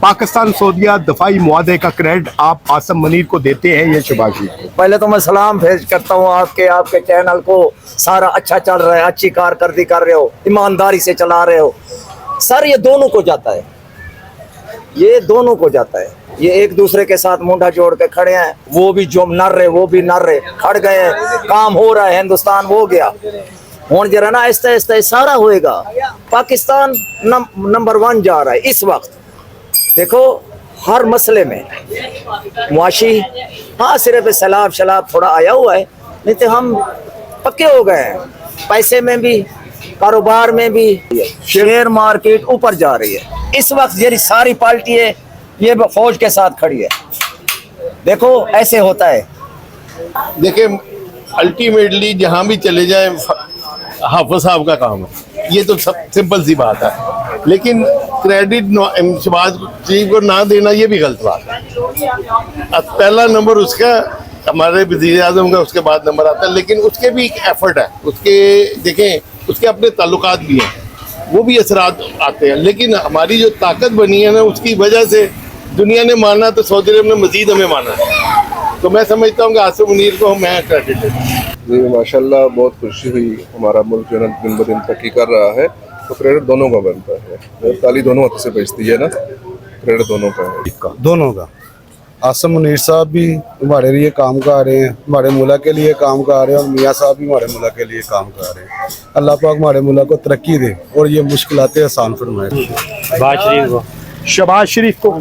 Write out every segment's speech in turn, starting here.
पाकिस्तान सऊदीया दफाई मुआहदे का क्रेडिट आप आसम मुनीर को देते हैं या शहबाज शरीफ को? पहले तो मैं सलाम पेश करता हूँ आपके चैनल को। सारा अच्छा चल रहा है, अच्छी कारकर्दगी कर रहे हो, ईमानदारी से चला रहे हो सर। ये दोनों को जाता है, ये दोनों को जाता है। ये एक दूसरे के साथ मुंडा जोड़ के खड़े हैं, वो भी जो नर रहे वो भी नर रहे, खड़ गए, काम हो रहा है, हिंदुस्तान हो गया। हूँ जरा ना आहिस्ता आहिस्ता सारा होएगा। पाकिस्तान नंबर 1 जा रहा है इस वक्त। देखो हर मसले में मुआशी, हाँ सिर्फ सैलाब शलाब थोड़ा आया हुआ है, नहीं तो हम पक्के हो गए हैं। पैसे में भी, कारोबार में भी, शेयर मार्केट ऊपर जा रही है इस वक्त। ये सारी पार्टी है, ये फौज के साथ खड़ी है। देखो ऐसे होता है। देखिए अल्टीमेटली जहाँ भी चले जाए हाफिज साहब का काम है, ये तो सब सिंपल सी बात है। लेकिन क्रेडिट शहबाज शरीफ को ना देना ये भी गलत बात है। अब पहला नंबर उसका, हमारे वज़ीर आज़म का, उसके बाद नंबर आता है। लेकिन उसके भी एक एफर्ट है, उसके देखें उसके अपने ताल्लुकात भी हैं, वो भी असरात आते हैं। लेकिन हमारी जो ताकत बनी है ना, उसकी वजह से दुनिया ने माना तो सऊदी अरब ने मजीद हमें माना है। तो मैं समझता हूँ कि आसिम मुनीर को मैं क्रेडिट देता हूँ। जी माशाल्लाह, बहुत खुशी हुई। हमारा मुल्क जो है ना दिन ब दिन तरक्की कर रहा है, तो क्रेडिट दोनों का बनता है। ताली दोनों हाथ से बजती है ना, क्रेडिट दोनों का है। दोनों का। आसिम मुनीर साहब भी हमारे लिए काम कर रहे हैं, हमारे मुल्क के लिए काम कर रहे हैं, और मियाँ साहब भी हमारे मुल्क के लिए काम कर रहे हैं। अल्लाह पाक हमारे मुल्क को तरक्की दे और ये मुश्किलातें आसान फरमाए। शहबाज शरीफ को?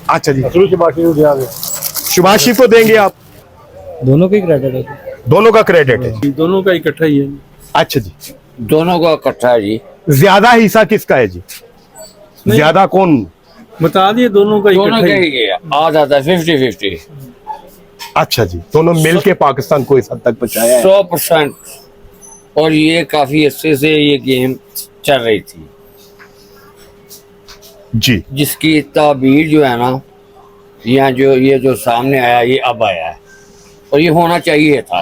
अच्छा जी, शहबाज शरीफ को देंगे आप? दोनों का ही क्रेडिट है, दोनों का क्रेडिट है, दोनों का इकट्ठा ही है। अच्छा जी, दोनों का इकट्ठा है जी। ज्यादा हिस्सा किसका है जी? ज्यादा कौन? बता दिए, दोनों का इकट्ठा ही है। आधा 50-50। अच्छा जी, दोनों मिलके पाकिस्तान को इस हद तक पहुंचाया है। 100%। और ये काफी अच्छे से ये गेम चल रही थी जी, जिसकी ताबीर जो है ना, यहाँ जो ये जो सामने आया, ये अब आया है और ये होना चाहिए था।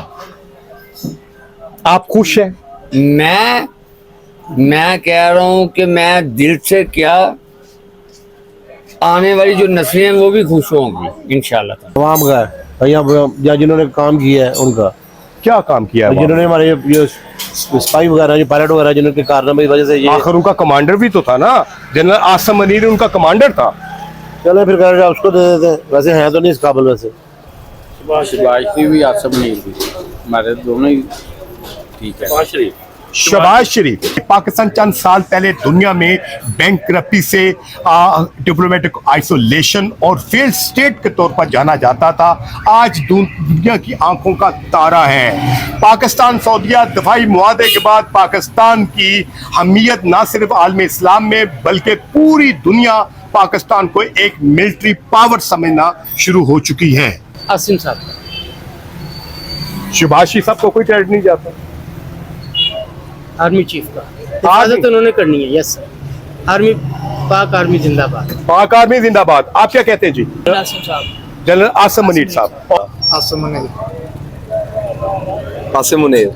आप खुश हैं? मैं कह रहा हूँ कि मैं दिल से, क्या आने वाली जो नस्लें हैं वो भी खुश होंगी इंशाल्लाह। तमाम का या जिन्होंने काम किया है उनका। क्या काम किया है? जिन्होंने हमारे ये स्पाई वगैरह, जो पायलट वगैरह, जिनके कारनामे की वजह से ये आखिर उनका कमांडर भी तो था ना, जनरल आसिम मुनीर उनका कमांडर था। चले फिर कर उसको दे देते हैं, वैसे हैं तो नहीं इस काबिल। वैसे शहबाज भी आसिम मुनीर भी, हमारे दोनों ही ठीक है। शहबाज शरीफ पाकिस्तान चंद साल पहले दुनिया में बैंकरप्सी से, डिप्लोमेटिक आइसोलेशन और फेल्ड स्टेट के तौर पर जाना जाता था। आज दुनिया की आंखों का तारा है। पाकिस्तान सऊदीया दफाई मुआहदे के बाद पाकिस्तान की अहमियत ना सिर्फ आलम इस्लाम में बल्कि पूरी दुनिया पाकिस्तान को एक मिलिट्री पावर समझना शुरू हो चुकी है। आसिम साहब, शहबाज शरीफ साहब को कोई क्रेडिट नहीं जाता? आर्मी चीफ का हिफाजत उन्होंने करनी है। यस सर, आर्मी, पाक आर्मी जिंदाबाद। पाक आर्मी जिंदाबाद। आप क्या कहते हैं जी? आसिम साहब, जनरल आसिम मुनीर साहब। आसिम मुनीर। आसिम मुनीर।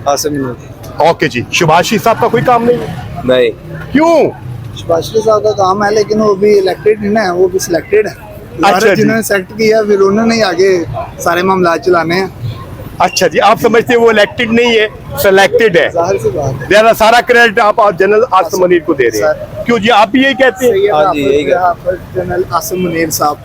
आसिम मुनीर। ओके जी, शहबाज शरीफ साहब का कोई काम नहीं है? नहीं। क्यों? शहबाज शरीफ साहब का काम है, लेकिन वो भी इलेक्टेड नहीं है, वो भी सिलेक्टेड है। अच्छा जी। जिन्होंने सेलेक्ट किया फिर उन्होंने ही आगे सारे मामला चलाने हैं। अच्छा जी, आप समझते हैं वो इलेक्टेड नहीं है, सिलेक्टेड है। जाहिर सी बात है। जरा सारा क्रेडिट आप जनरल आसिम मुनीर को दे रहे हैं। क्यों जी, आप भी यही कहते हैं? हाँ जी, यही जनरल आसिम मुनीर साहब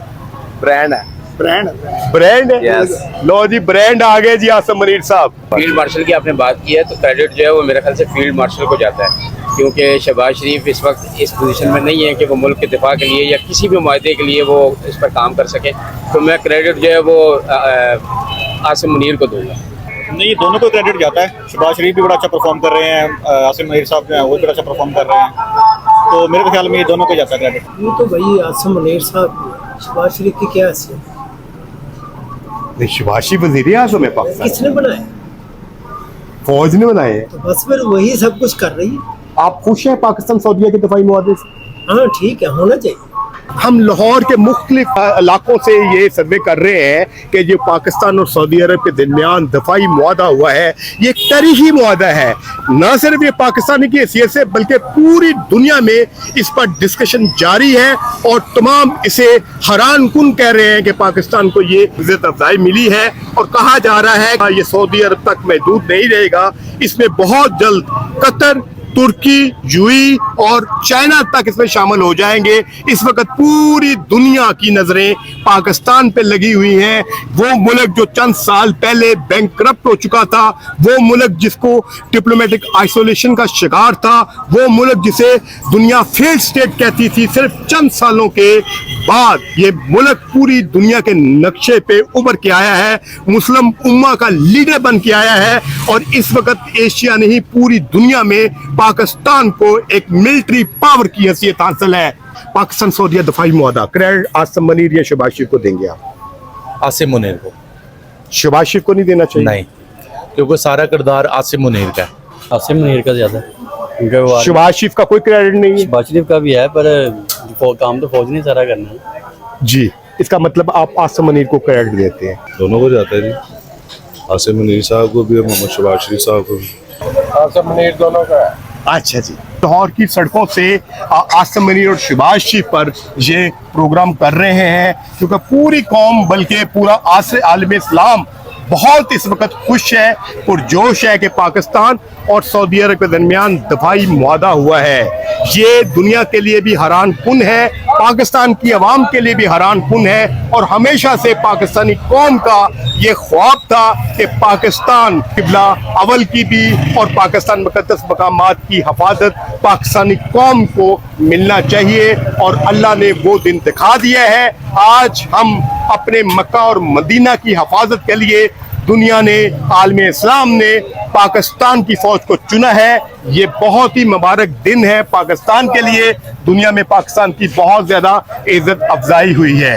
ब्रांड है। ब्रांड ब्रांड है। लो जी, ब्रांड आ गए जी आसिम मुनीर साहब। फील्ड मार्शल की आपने बात की है, तो क्रेडिट जो है वो मेरे ख्याल से फील्ड मार्शल को जाता है, क्योंकि शहबाज शरीफ इस वक्त इस पोजीशन में नहीं है कि वो मुल्क के दिफा के लिए या किसी भी मुआहदे के लिए वो इस पर काम कर सके। तो मैं क्रेडिट जो है वो आसिम मुनीर को दूंगा। नहीं, दोनों को क्रेडिट जाता है। शहबाज शरीफ भी बड़ा अच्छा परफॉर्म कर रहे हैं, आसिम मुनीर साहब जो है वो भी बड़ा अच्छा परफॉर्म कर रहे हैं। तो मेरे ख्याल में ये दोनों को जाता है क्रेडिट। ये तो भाई आसिम मुनीर साहब, शहबाज शरीफ की क्या हैसियत? शहबाज शरीफ वज़ीर आज़म है पाकिस्तान। किसने बनाया? फौज ने बनाए हैं। तो बस फिर वही सब कुछ कर रही है। आप खुश हैं पाकिस्तान सऊदीया के दफाई मुआहदे से? हाँ ठीक है, होना चाहिए। हम लाहौर के मुख्तलिफ इलाकों से ये सर्वे कर रहे हैं कि जो पाकिस्तान और सऊदी अरब के दरमियान दफाई मुआहदा हुआ है, ये एक तारीखी मुआहदा है। न सिर्फ ये पाकिस्तानी की हैसियत से बल्कि पूरी दुनिया में इस पर डिस्कशन जारी है और तमाम इसे हैरान कुन कह रहे हैं कि पाकिस्तान को ये इज्जत अफजाई मिली है और कहा जा रहा है कि ये सऊदी अरब तक महदूद नहीं रहेगा। इसमें बहुत जल्द कतर, तुर्की, यूएई और चाइना तक इसमें शामिल हो जाएंगे। इस वक्त पूरी दुनिया की नजरें पाकिस्तान पे लगी हुई हैं। वो मुल्क जो चंद साल पहले बैंकरप्ट हो चुका था, वो मुल्क जिसको डिप्लोमेटिक आइसोलेशन का शिकार था, वो मुल्क जिसे दुनिया फेल्ड स्टेट कहती थी, सिर्फ चंद सालों के बाद ये मुल्क पूरी दुनिया के नक्शे पे उभर के आया है, मुस्लिम उम्मा का लीडर बन के आया है और इस वक्त एशिया नहीं पूरी दुनिया में पाकिस्तान को एक मिलिट्री पावर की हैसियत हासिल है। पाकिस्तान सऊदी दफाई मुआहदा क्रेडिट आसिम मुनीर या शहबाज शरीफ को देंगे आप? आसिम मुनीर को। शहबाज शरीफ को नहीं देना चाहिए? नहीं, क्योंकि सारा किरदार आसिम मुनीर का है। आसिम मुनीर का ज्यादा शहबाज शरीफ का कोई क्रेडिट नहीं है? शहबाज शरीफ का भी है पर काम तो फौज ने सारा करना है जी, इसका मतलब आप आसिम मुनीर को क्रेडिट देते हैं? दोनों को जाता है जी, आसिम मुनीर साहब को भी और मोहम्मद शहबाज शरीफ साहब को भी। आसिम मुनीर दोनों का है। अच्छा जी, लाहौर की सड़कों से आसिम मुनीर और शहबाज शरीफ पर ये प्रोग्राम कर रहे हैं क्योंकि पूरी कौम बल्कि पूरा आलम इस्लाम बहुत इस वक्त खुश है, पुरजोश है कि पाकिस्तान और सऊदी अरब के दरमियान दफाई मुआहदा हुआ है। ये दुनिया के लिए भी हैरान कुन है, पाकिस्तान की आवाम के लिए भी हैरान कुन है और हमेशा से पाकिस्तानी कौम का ये ख्वाब था कि पाकिस्तान किबला अवल की भी और पाकिस्तान मुक़द्दस मकामात की हिफाजत पाकिस्तानी कौम को मिलना चाहिए और अल्लाह ने वो दिन दिखा दिया है। आज हम अपने मक्का और मदीना की हिफाजत के लिए दुनिया ने, आलम इस्लाम ने पाकिस्तान की फौज को चुना है। ये बहुत ही मुबारक दिन है पाकिस्तान के लिए। दुनिया में पाकिस्तान की बहुत ज्यादा इज्जत अफजाई हुई है।